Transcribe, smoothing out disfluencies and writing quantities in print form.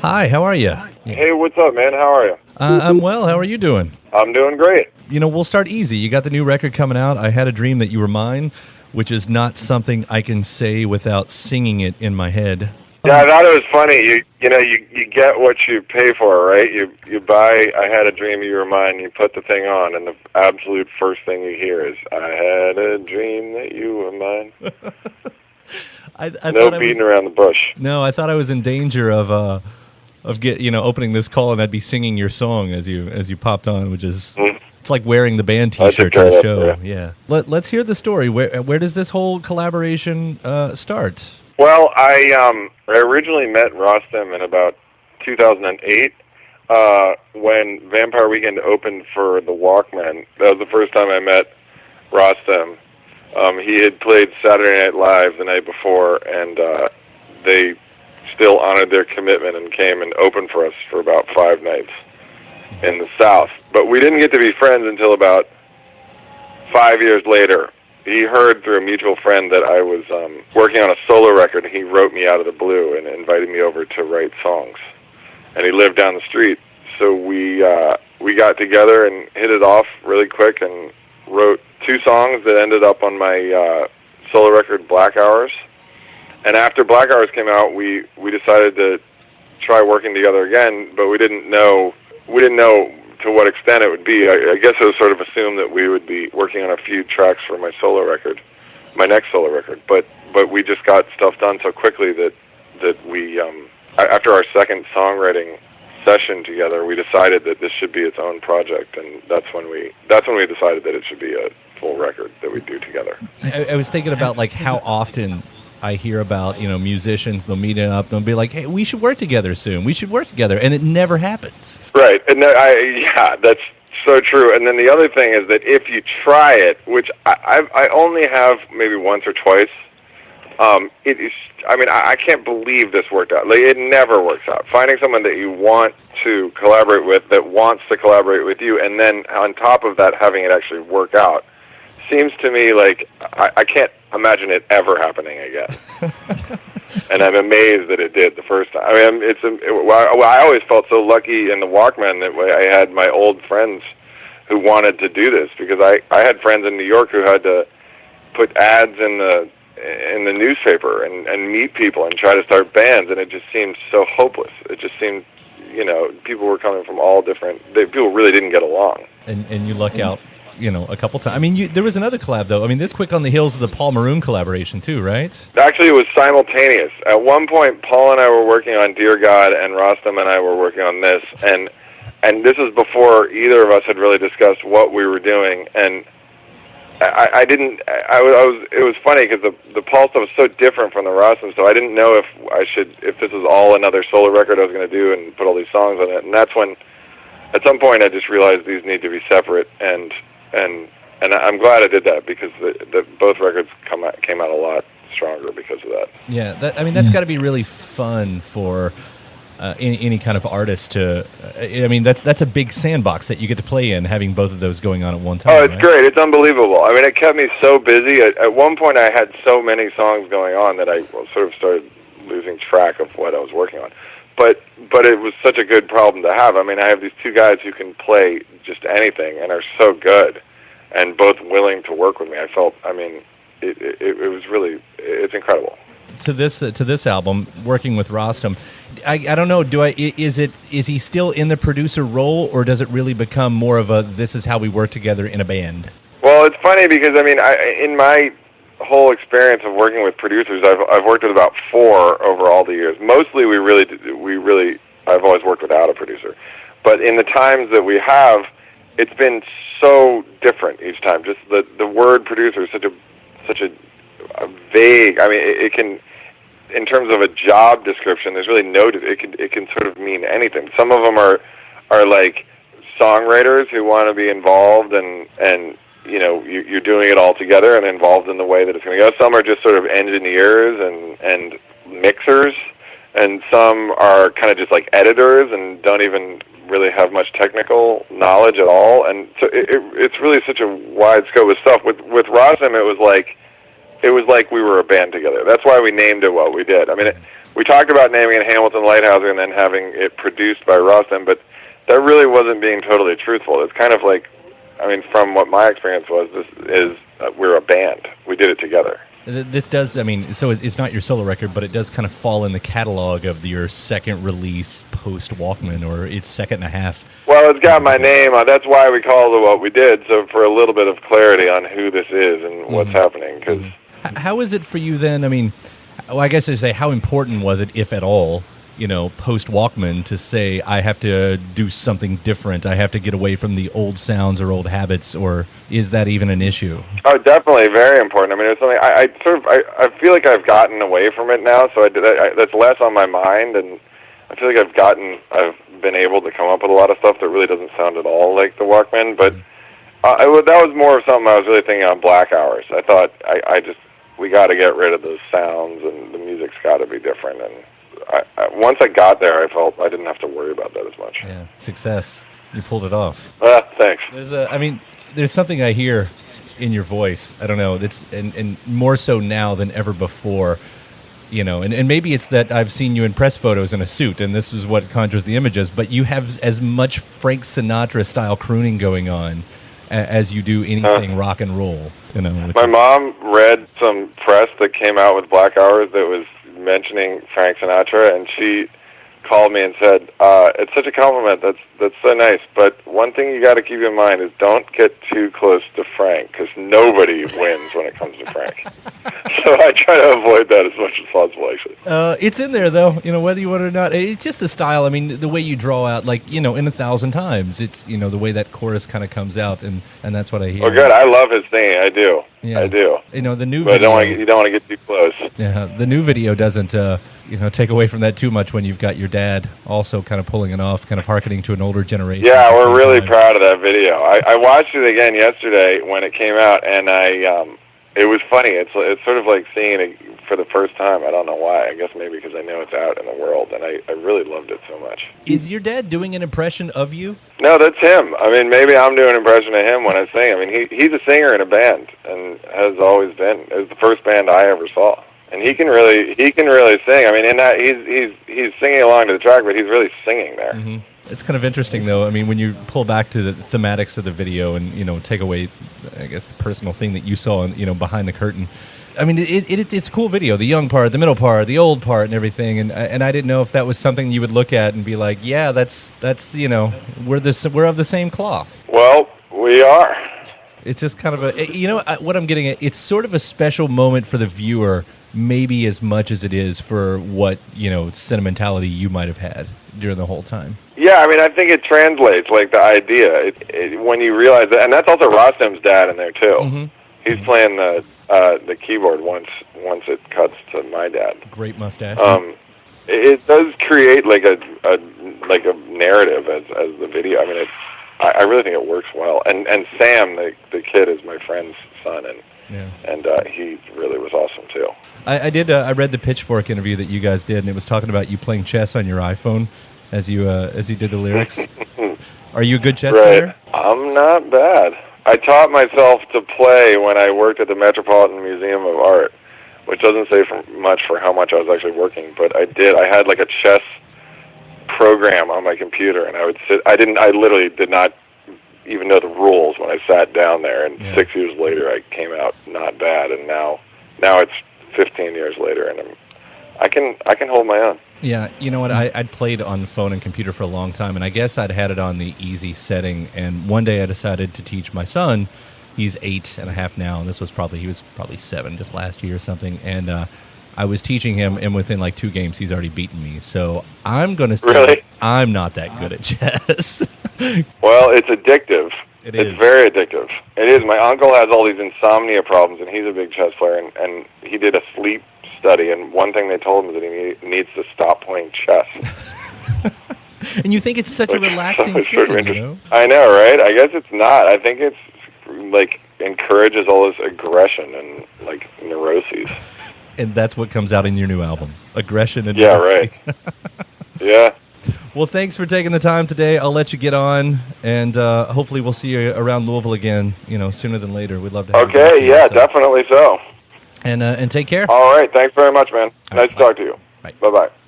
Hi, how are you? Hey, what's up, man? How are you? I'm well. How are you doing? I'm doing great. You know, we'll start easy. You got the new record coming out. I Had a Dream That You Were Mine, which is not something I can say without singing it in my head. Yeah, I thought it was funny. You get what you pay for, right? You buy I Had a Dream You Were Mine, you put the thing on, and the absolute first thing you hear is, I had a dream that you were mine. I No beating around the bush. No, I thought I was in danger of opening this call and I'd be singing your song as you popped on, which is it's like wearing the band T-shirt to the show. Yeah. Let's hear the story. Where does this whole collaboration start? Well, I originally met Rostam in about 2008 when Vampire Weekend opened for the Walkmen. That was the first time I met Rostam. He had played Saturday Night Live the night before, and they still honored their commitment and came and opened for us for about 5 nights in the South. But we didn't get to be friends until about 5 years later. He heard through a mutual friend that I was working on a solo record, and he wrote me out of the blue and invited me over to write songs. And he lived down the street. So we got together and hit it off really quick and wrote 2 songs that ended up on my solo record, Black Hours. And after Black Hours came out, we decided to try working together again, but we didn't know to what extent it would be. I guess it was sort of assumed that we would be working on a few tracks for my solo record, my next solo record. But we just got stuff done so quickly that we after our second songwriting session together, we decided that this should be its own project, and that's when we decided that it should be a full record that we do together. I was thinking about like how often I hear about, musicians, they'll meet up, they'll be like, hey, we should work together soon. We should work together. And it never happens. Right. And that's so true. And then the other thing is that if you try it, which I only have maybe once or twice, it is, I can't believe this worked out. Like, it never works out. Finding someone that you want to collaborate with, that wants to collaborate with you, and then on top of that, having it actually work out, seems to me like I can't imagine it ever happening again. And I'm amazed that it did the first time. I always felt so lucky in the Walkmen that I had my old friends who wanted to do this, because I had friends in New York who had to put ads in the newspaper and meet people and try to start bands, and it just seemed so hopeless. It just seemed, people were coming from all different. People really didn't get along. And you luck out. A couple times. There was another collab, though. This quick on the heels of the Paul Maroon collaboration, too, right? Actually, it was simultaneous. At one point, Paul and I were working on Dear God, and Rostam and I were working on this, and this is before either of us had really discussed what we were doing, and it was funny because the Paul stuff was so different from the Rostam, so I didn't know if this was all another solo record I was going to do and put all these songs on it, and that's when, at some point, I just realized these need to be separate, and I'm glad I did that, because both records came out a lot stronger because of that. Yeah, that's got to be really fun for any kind of artist to. That's a big sandbox that you get to play in, having both of those going on at one time. Oh, it's great! It's unbelievable. It kept me so busy. At one point, I had so many songs going on that I sort of started losing track of what I was working on. But it was such a good problem to have. I have these 2 guys who can play just anything and are so good, and both willing to work with me. I felt, it was really, it's incredible. To this album, working with Rostam, I don't know. Is he still in the producer role, or does it really become more of a this is how we work together in a band? Well, it's funny because in my whole experience of working with producers, I've worked with about 4 over all the years. Mostly, I've always worked without a producer. But in the times that we have, it's been so different each time. Just the word producer is such a vague. It can, in terms of a job description, there's really it can sort of mean anything. Some of them are like songwriters who want to be involved and you're doing it all together and involved in the way that it's going to go. Some are just sort of engineers and mixers, and some are kind of just like editors and don't even really have much technical knowledge at all. And so it's really such a wide scope of stuff. With Rostam, it was like we were a band together. That's why we named it what we did. we talked about naming it Hamilton Leithauser and then having it produced by Rostam, but that really wasn't being totally truthful. It's kind of like, I mean, from what my experience was, we're a band. We did it together. This does, I mean, so it's not your solo record, but it does kind of fall in the catalog of your second release post Walkman, or its second and a half. Well, it's got my name. That's why we called it what we did, so for a little bit of clarity on who this is and what's happening. Cause how is it for you then? I mean, well, I guess I'd say, how important was it, if at all, post Walkman, to say, I have to do something different, I have to get away from the old sounds or old habits, or is that even an issue? Oh, definitely, very important. I mean, it's something I feel like I've gotten away from it now, so that's less on my mind, and I feel like I've been able to come up with a lot of stuff that really doesn't sound at all like the Walkman, but that was more of something I was really thinking on Black Hours. I thought we got to get rid of those sounds, and the music's got to be different, and once I got there, I felt I didn't have to worry about that as much. Yeah, success. You pulled it off. Thanks. There's something I hear in your voice. I don't know. It's and more so now than ever before. And maybe it's that I've seen you in press photos in a suit, and this is what conjures the images. But you have as much Frank Sinatra style crooning going on as you do anything rock and roll. My mom read some press that came out with Black Hours that was mentioning Frank Sinatra, and she called me and said, it's such a compliment, that's so nice, but one thing you got to keep in mind is don't get too close to Frank, because nobody wins when it comes to Frank. So I try to avoid that as much as possible, actually. It's in there, though, whether you want it or not. It's just the style. I mean, the way you draw out, like, in 1,000 times, it's, the way that chorus kind of comes out, and that's what I hear. Oh, good. I love his singing. I do. Yeah. I do. The new but video... you don't want to get too close. Yeah, the new video doesn't, take away from that too much when you've got your dad also kind of pulling it off, kind of hearkening to an older generation. Yeah, we're really proud of that video. I watched it again yesterday when it came out, and it was funny. It's sort of like seeing it for the first time. I don't know why. I guess maybe because I know it's out in the world, and I really loved it so much. Is your dad doing an impression of you? No, that's him. I mean, maybe I'm doing an impression of him when I sing. I mean, he's a singer in a band, and has always been. It was the first band I ever saw. And he can really sing. I mean, in that he's singing along to the track, but he's really singing there. Mm-hmm. It's kind of interesting, though. I mean, when you pull back to the thematics of the video and take away, I guess, the personal thing that you saw, behind the curtain. I mean, it's a cool video. The young part, the middle part, the old part, and everything. And I didn't know if that was something you would look at and be like, yeah, that's we're of the same cloth. Well, we are. It's just kind of what I'm getting at. It's sort of a special moment for the viewer, maybe as much as it is for what sentimentality you might have had during the whole time. Yeah, I mean, I think it translates, like the idea when you realize that, and that's also Rostam's dad in there too. Mm-hmm. He's playing the keyboard once it cuts to my dad. Great mustache. It does create like a narrative as the video. I mean, I really think it works well. And Sam, the kid, is my friend's son, and he really was awesome too. I read the Pitchfork interview that you guys did, and it was talking about you playing chess on your iPhone as you did the lyrics. Are you a good chess player? I'm not bad. I taught myself to play when I worked at the Metropolitan Museum of Art, which doesn't say much for how much I was actually working, but I did. I had like a chess program on my computer, and I would sit. I literally did not even know the rules when I sat down there, and 6 years later I came out not bad, and now it's 15 years later, and I can hold my own. Yeah, you know what? I'd played on phone and computer for a long time, and I guess I'd had it on the easy setting, and one day I decided to teach my son. He's 8.5 now, and he was probably 7 just last year or something, and I was teaching him, and within like 2 games, he's already beaten me. So I'm going to say I'm not that good at chess. Well, it's addictive. It's very addictive. It is. My uncle has all these insomnia problems, and he's a big chess player, and he did a sleep study, and one thing they told him is that he needs to stop playing chess. And you think it's such a relaxing feeling, I know, right? I guess it's not. I think it's like encourages all this aggression and like neuroses. And that's what comes out in your new album, aggression and neuroses. Right. Yeah. Well, thanks for taking the time today. I'll let you get on, and hopefully we'll see you around Louisville again, sooner than later. We'd love to have you. Okay, yeah, definitely so. And take care. All right, thanks very much, man. Nice to talk to you. Bye-bye.